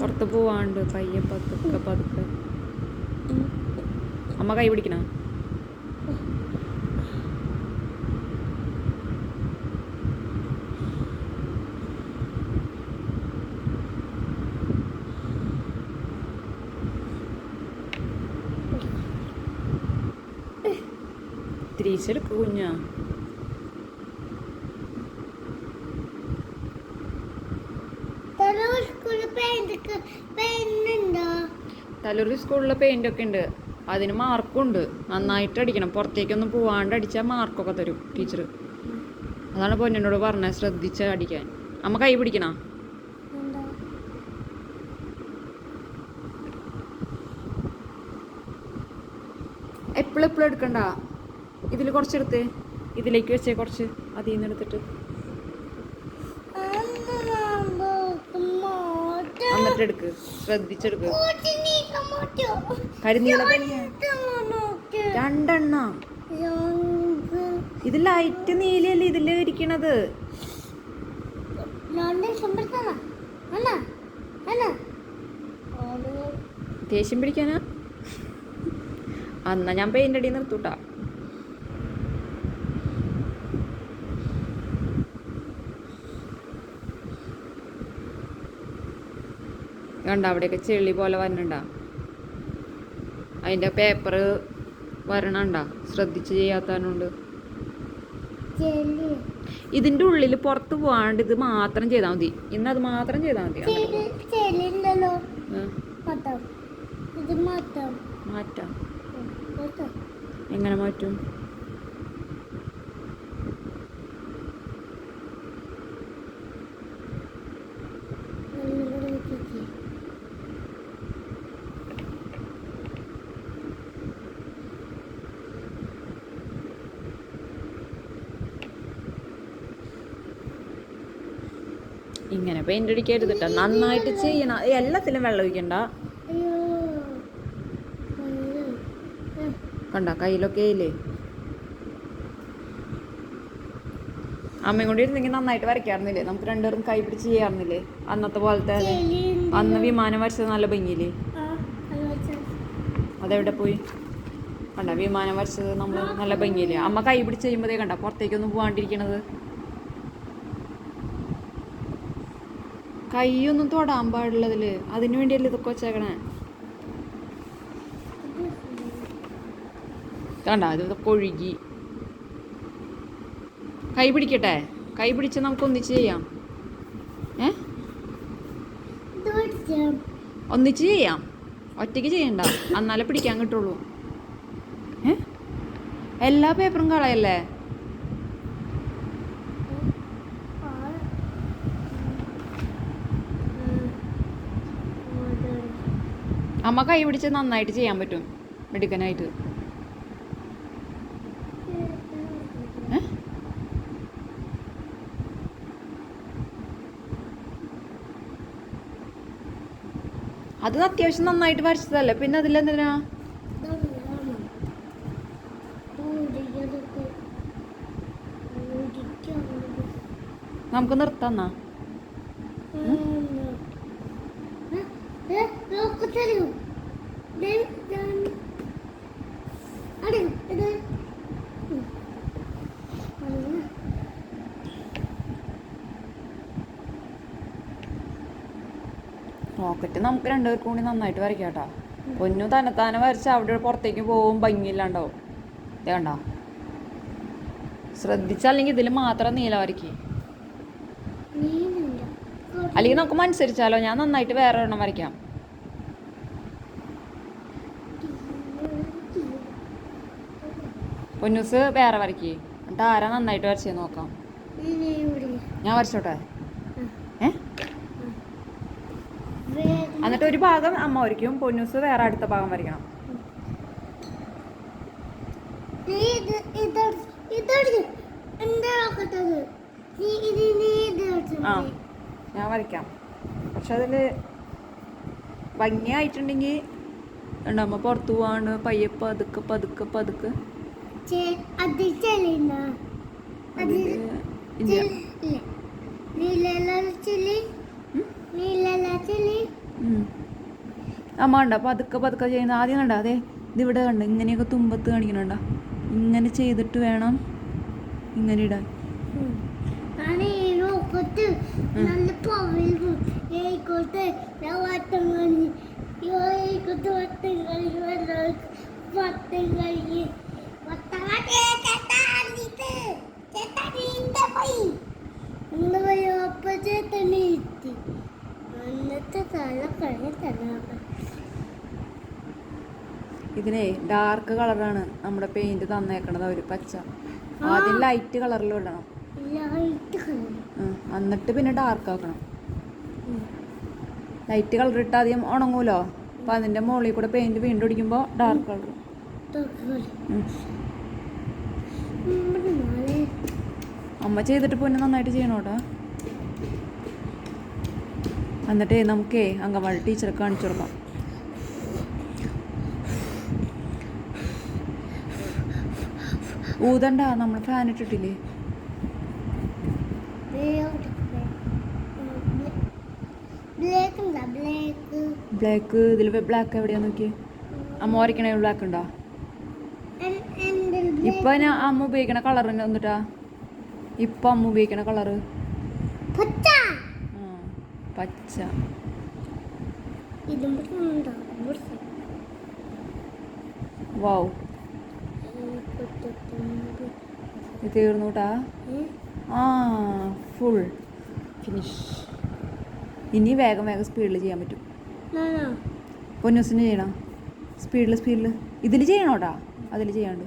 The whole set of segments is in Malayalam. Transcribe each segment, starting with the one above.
പുറത്ത് പോവാണ്ട് പയ്യെ പതുക്കെ പതുക്കെ. അമ്മ കൈ പിടിക്കണ. തിരിച്ചെടുക്ക കുഞ്ഞാ. തലൂർ സ്കൂളിലെ പെയിൻ്റൊക്കെ ഉണ്ട്. അതിന് മാർക്കും ഉണ്ട്. നന്നായിട്ട് അടിക്കണം. പുറത്തേക്കൊന്നും പോവാണ്ട് അടിച്ചാൽ മാർക്കൊക്കെ തരും ടീച്ചർ. അതാണ് പൊന്നോട് പറഞ്ഞത്, ശ്രദ്ധിച്ച് അടിക്കാൻ. അമ്മ കൈ പിടിക്കണ. എപ്പോഴും എടുക്കണ്ട. ഇതിൽ കുറച്ചെടുത്ത് ഇതിലേക്ക് വെച്ചേ. കുറച്ച് അതിൽ നിന്ന് എടുത്തിട്ട് എന്നിട്ട് എടുക്ക്. ശ്രദ്ധിച്ചെടുക്ക്. കരിനീല രണ്ടെണ്ണ. ഇത് ലൈറ്റ് നീലയല്ലേ ഇതില് ഇരിക്കണത്. ദേഷ്യം പിടിക്കാനാ? എന്നാ ഞാൻ പെയിന്റ് അടി നിർത്തൂട്ടാ. കണ്ട അവിടെയൊക്കെ ചെളി പോലെ വരണണ്ട. അതിൻ്റെ പേപ്പർ വരണണ്ട. ശ്രദ്ധിച്ച് ചെയ്യാത്തതുകൊണ്ട്. ഇതിൻ്റെ ഉള്ളിൽ പുറത്ത് പോകാണ്ട് ഇത് മാത്രം ചെയ്താൽ മതി. ഇന്നത് മാത്രം ചെയ്താൽ മതി. മാറ്റാം. എങ്ങനെ മാറ്റും? ഇങ്ങനെ പെയിന്റ് അടിക്കരുത് കേട്ടോ. നന്നായിട്ട് ചെയ്യണം. എല്ലാത്തിലും വെള്ളം ഒഴിക്കണ്ട. കണ്ട കയ്യിലൊക്കെ ഇല്ലേ. അമ്മയും കൂടി ഇരുന്നെങ്കിൽ നന്നായിട്ട് വരയ്ക്കാറുന്നില്ലേ? നമുക്ക് രണ്ടുപേരും കൈ പിടിച്ച് ചെയ്യാറുന്നില്ലേ? അന്നത്തെ പോലത്തെ. അന്ന് വിമാനം വരച്ചത് നല്ല ഭംഗിയില്ലേ? അതെവിടെ പോയി? കണ്ട വിമാനം വരച്ചത് നമ്മൾ നല്ല ഭംഗിയില്ലേ? അമ്മ കൈ പിടിച്ച് ചെയ്യുമ്പോഴേ കണ്ട പുറത്തേക്കൊന്നും പോകാണ്ടിരിക്കണത്. കൈയൊന്നും തൊടാൻ പാടുള്ളതില്. അതിനു വേണ്ടിയല്ലേ ഇതൊക്കെ വെച്ചേക്കണേ. കണ്ട അത് ഇതൊക്കെ ഒഴുകി. കൈ പിടിക്കട്ടെ? കൈ പിടിച്ച് നമുക്ക് ഒന്നിച്ച് ചെയ്യാം. ഒന്നിച്ച് ചെയ്യാം. ഒറ്റയ്ക്ക് ചെയ്യണ്ട. എന്നാലേ പിടിക്കാൻ കിട്ടുള്ളൂ. എല്ലാ പേപ്പറും കളയല്ലേ. അമ്മ കൈ പിടിച്ച് നന്നായിട്ട് ചെയ്യാൻ പറ്റും. മിടുക്കനായിട്ട്. അത് അത്യാവശ്യം നന്നായിട്ട് വരച്ചതല്ലേ. പിന്നെ അതിലെന്തിനാ? നമുക്ക് നിർത്താന്നാ. റോക്കറ്റ് നമുക്ക് രണ്ടുപേർക്കും കൂടി നന്നായിട്ട് വരയ്ക്കാട്ടോ. പൊന്നു തന്നെത്താനെ വരച്ച് അവിടെ പുറത്തേക്ക് പോകും, ഭംഗിയില്ലാണ്ടാവും. ഇത് കണ്ടോ? ശ്രദ്ധിച്ചല്ലെങ്കിൽ ഇതിൽ മാത്രം നീല വരയ്ക്ക്. അല്ലെങ്കിൽ നമുക്ക് മത്സരിച്ചാലോ? ഞാൻ നന്നായിട്ട് വേറെ ഒരെണ്ണം വരയ്ക്കാം. പൊന്നൂസ് വേറെ വരയ്ക്ക്. എന്നിട്ട് ആരാ നന്നായിട്ട് വരച്ചേന്ന് നോക്കാം. ഞാൻ വരച്ചോട്ടെ? എന്നിട്ട് ഒരു ഭാഗം അമ്മ വരയ്ക്കും, പൊന്നൂസ് വേറെ അടുത്ത ഭാഗം വരയ്ക്കണം. ആ ഞാൻ വരയ്ക്കാം. പക്ഷെ അതിൽ ഭംഗിയായിട്ടുണ്ടെങ്കിൽ അമ്മ പുറത്തു പോവാണ്ട് പയ്യെ പതുക്കെ പതുക്കെ പതുക്കെ. അമ്മ കണ്ട പതുക്കെ പതുക്കെ ചെയ്യുന്ന ആദ്യം കണ്ട അതെ ഇതിവിടെ കണ്ട ഇങ്ങനെയൊക്കെ തുമ്പത്ത് കാണിക്കണണ്ട ഇങ്ങനെ ചെയ്തിട്ട് വേണം ഇങ്ങനെ ഇടാൻ. ഇതിനെ ഡാർക്ക് കളറാണ് നമ്മുടെ പെയിന്റ് തന്നേക്കണത് അവര് പച്ച. ആദ്യം ലൈറ്റ് കളറിൽ ഇടണം, എന്നിട്ട് പിന്നെ ഡാർക്ക് ആക്കണം. ലൈറ്റ് കളർ ഇട്ട് ആദ്യം ഉണങ്ങൂലോ, അപ്പൊ അതിന്റെ മുകളിൽ കൂടെ പെയിന്റ് വീണ്ടും അടിക്കുമ്പോ ഡാർക്ക് കളർ. അമ്മ ചെയ്തിട്ട് പിന്നെ നന്നായിട്ട് ചെയ്യണോട്ടാ. എന്നിട്ടേ നമുക്കേ അംഗൻവാടി ടീച്ചറെ കാണിച്ചു കൊടുക്കാം. ഊതണ്ട, നമ്മൾ ഫാൻ ഇട്ടിട്ടില്ലേ. ബ്ലാക്ക് ഇതിൽ ബ്ലാക്ക് എവിടെയാ നോക്കിയേ. അമ്മ വരയ്ക്കണേ ബ്ലാക്ക് ഉണ്ടോ? ഇപ്പൊ ഞാൻ അമ്മ ഉപയോഗിക്കണ കളർ വന്നിട്ടാ. ഇപ്പൊ അമ്മ ഉപയോഗിക്കണ കളറ് പച്ച. വൗ, ഇത് തീർന്നുട്ടാ. Full finish. ഇനി വേഗം വേഗം സ്പീഡിൽ ചെയ്യാൻ പറ്റും. പൊന്നൂസിന് ചെയ്യണം സ്പീഡിൽ. ഇതിൽ ചെയ്യണോട്ടാ, അതിൽ ചെയ്യാണ്ട്.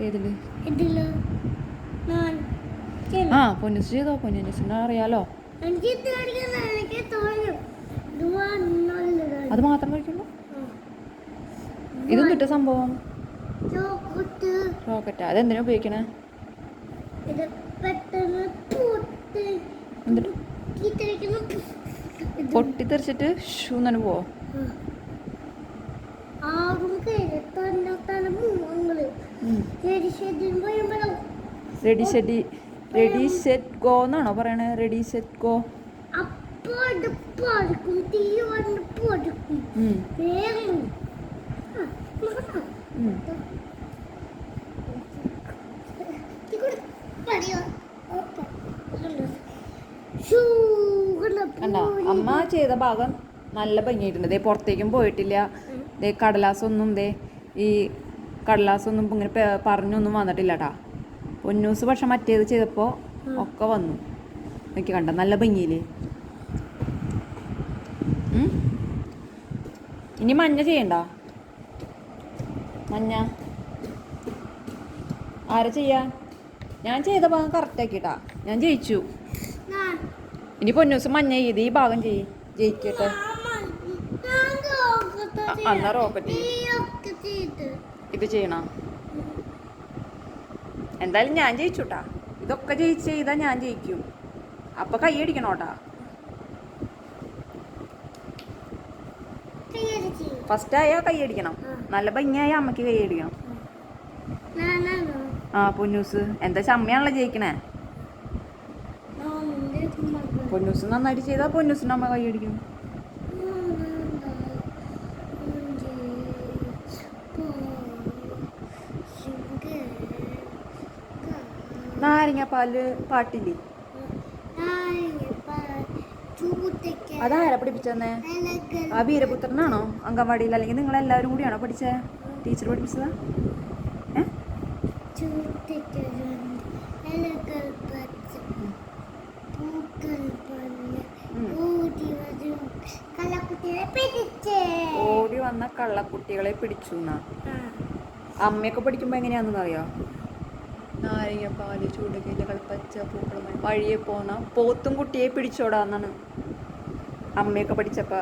ഏതില്? പൊന്നൂസ് ചെയ്തോ, പൊന്നൂസിന് അറിയാലോ. അത് മാത്രം കഴിക്കണ്ടോ? ഇതും കിട്ട സംഭവം റോക്കറ്റാ. അതെന്തിനാ ഉപയോഗിക്കണേ? എന്നിട്ട് പൊട്ടിത്തെറിച്ചിട്ട് ഷൂന്നെ പോവോ? റെഡി സെറ്റ് ഗോ എന്നാണോ പറയണേ? Ready set go. കണ്ടോ, അമ്മ ചെയ്ത ഭാഗം നല്ല ഭംഗിയായിട്ടുണ്ട്. ദേ പുറത്തേക്കും പോയിട്ടില്ല. ദേ കടലാസൊന്നും ഈ കടലാസൊന്നും ഇങ്ങനെ പറഞ്ഞൊന്നും വന്നിട്ടില്ല കേട്ടാ. പൊന്നൂസ് പക്ഷെ മറ്റേത് ചെയ്തപ്പോൾ ഒക്കെ വന്നു. നോക്കി കണ്ട, നല്ല ഭംഗിയില്ലേ. ഇനി മഞ്ഞ ചെയ്യണ്ട. മഞ്ഞ ആരാ ചെയ്യാ? ഞാൻ ചെയ്ത ഭാഗം കറക്റ്റ് ആക്കിട്ടാ, ഞാൻ ജയിച്ചു. ഇനി പൊന്നൂസ് മഞ്ഞ ചെയ്ത് ഈ ഭാഗം ജയിക്കട്ടെ. അന്നാ റോക്കറ്റ് ഇത് ചെയ്യണം. എന്തായാലും ഞാൻ ജയിച്ചുട്ടാ. ഇതൊക്കെ ചെയ്താ ഞാൻ ജയിക്കും. അപ്പൊ കൈ അടിക്കണോട്ടാ. ഫസ്റ്റായ കൈ അടിക്കണം. നല്ല ഭംഗിയായ അമ്മക്ക് കൈ അടിക്കണം. പൊന്നൂസ് എന്താ ചമ്മയാണല്ലോ ജയിക്കണേ. പൊന്നൂസ് നന്നായിട്ട് ചെയ്താൽ പൊന്നൂസിന് അമ്മ കൈ അടിക്കും. നാരങ്ങാപ്പാല് പാട്ടില്ലേ, അതാരാ പഠിപ്പിച്ചെന്നേ? ആ വീരപുത്രനാണോ അംഗൻവാടിയിൽ? അല്ലെങ്കിൽ നിങ്ങളെല്ലാവരും കൂടിയാണോ പഠിച്ചേ? ടീച്ചർ പഠിപ്പിച്ചതാ? ഓടി വന്ന കള്ളക്കുട്ടികളെ പിടിച്ചു എന്നാ. അമ്മയൊക്കെ പഠിക്കുമ്പോ എങ്ങനെയാണെന്ന് അറിയോ? നാരങ്ങപ്പാല്, ചൂടുകയിലകൾ, പച്ച പൂക്കൾ, വഴിയെ പോന്ന പോത്തും കുട്ടിയെ പിടിച്ചോടാന്നാണ് അമ്മയൊക്കെ പഠിച്ചപ്പോ.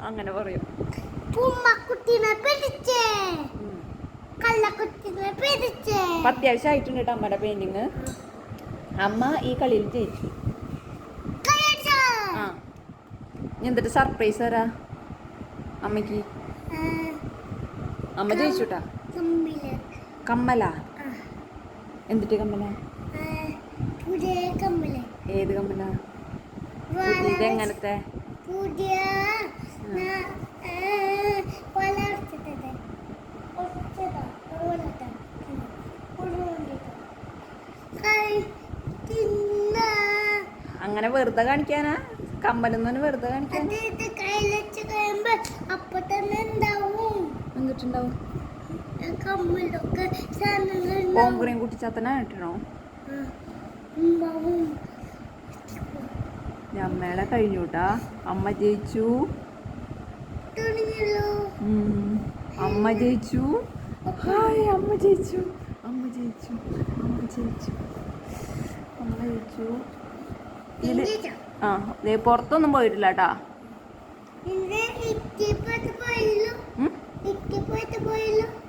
അങ്ങനെ പറയും. അത്യാവശ്യമായിട്ടുണ്ട് കേട്ടോ അമ്മയുടെ പെയിന്റിങ്. അമ്മ ഈ കളിയിൽ ജയിച്ചു. എന്നിട്ട് സർപ്രൈസ് തരാ അമ്മയ്ക്ക്. അമ്മ ജയിച്ചുട്ടാ. കമ്മില്. കമ്മല? ആ. എന്തിട്ട് കമ്മല? പുതിയ കമ്മല്. ഏത് കമ്മല? പുതിയത് എങ്ങനത്തെ? പുതിയ വളർത്തിട്ടത്. അങ്ങനെ വെറുതെ കാണിക്കാനാ? കമ്മലെന്നു വെറുതെ കാണിക്കാനാ? അപ്പൊ തന്നെ ഉണ്ടാവും. എന്നിട്ടുണ്ടാവും കമ്മലൊക്കെ ഓങ്കുറയും കുട്ടിച്ചാത്തനാ കിട്ടണോ? അമ്മയുടെ കഴിഞ്ഞുട്ടാ. അമ്മ ജയിച്ചു. അമ്മ ജയിച്ചു. ഹായ്, അമ്മ ജയിച്ചു. അമ്മ ജയിച്ചു. അമ്മ ജയിച്ചു. അമ്മ ജയിച്ചു. ആ, പുറത്തൊന്നും പോയിട്ടില്ല കേട്ടാ.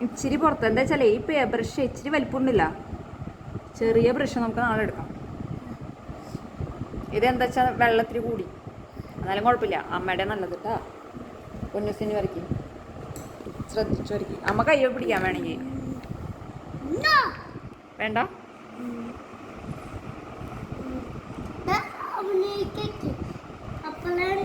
ഇച്ചിരി പുറത്ത് എന്താ വെച്ചാലേ ഈ ബ്രഷ് ഇച്ചിരി വലിപ്പമുണ്ടില്ല. ചെറിയ ബ്രഷ് നമുക്ക് നാളെ എടുക്കാം. ഇതെന്താ വെച്ചാൽ വെള്ളത്തിൽ കൂടി, എന്നാലും കുഴപ്പമില്ല. അമ്മയുടെ നല്ലത് കേട്ടാ. പൊന്നുസിന് വരയ്ക്കും, ശ്രദ്ധിച്ചു വരയ്ക്കും. അമ്മ കയ്യോ പിടിക്കാൻ വേണമെങ്കിൽ. വേണ്ട. അപ്പോഴാണ്